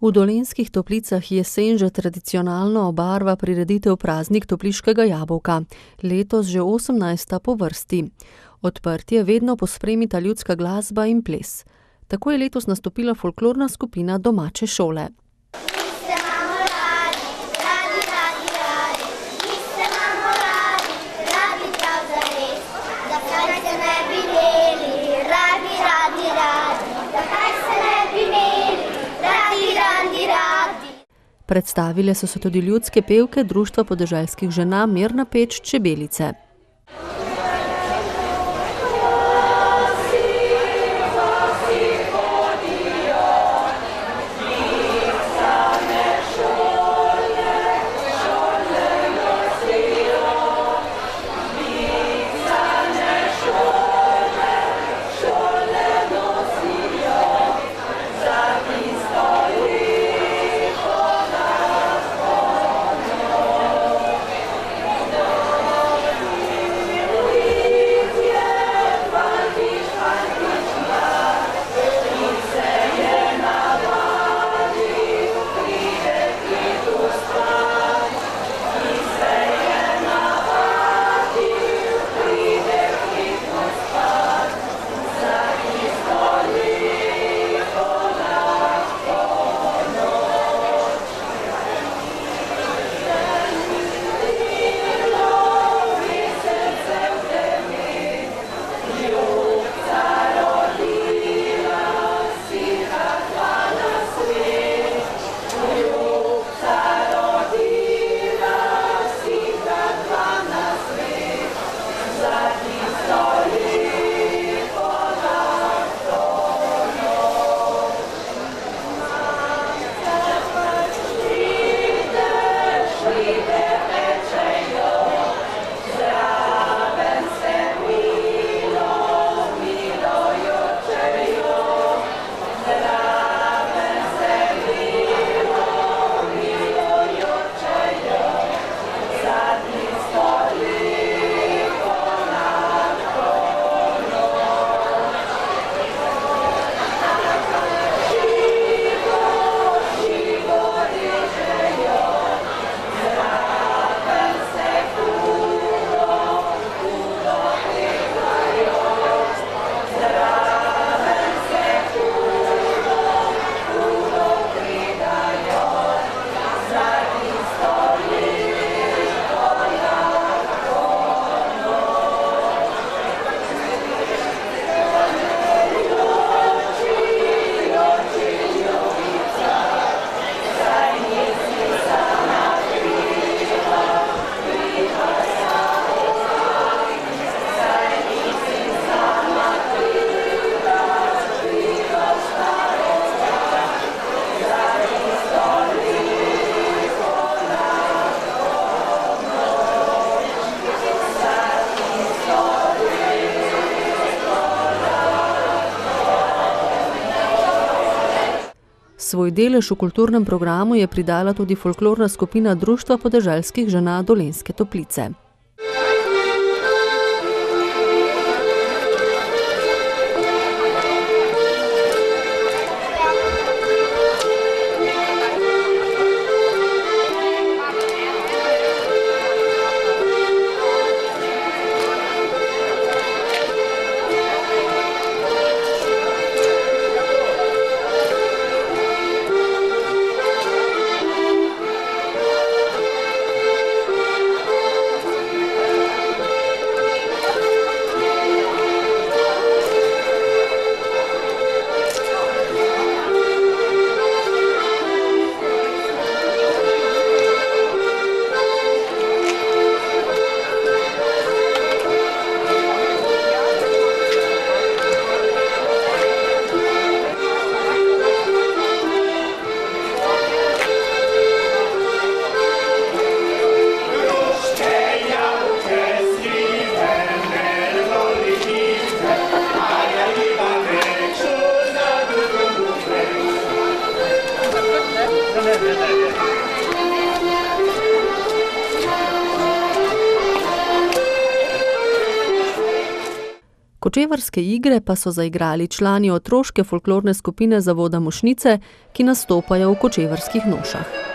V Dolenjskih Toplicah jesen že tradicionalno obarva prireditev Praznik topliškega jabolka, letos že 18. po vrsti. Odprtje vedno pospremita ljudska glasba in ples. Tako je letos nastopila folklorna skupina Domače šole. Predstavile so se tudi ljudske pevke Društva podeželskih žena Mirna Peč Čebelice. Svoj delež v kulturnem programu je pridala tudi folklorna skupina Društva podeželskih žena Dolenjske Toplice. Kočevarske igre pa so zaigrali člani otroške folklorne skupine Zavoda Mošnjice, ki nastopajo v kočevarskih nošah.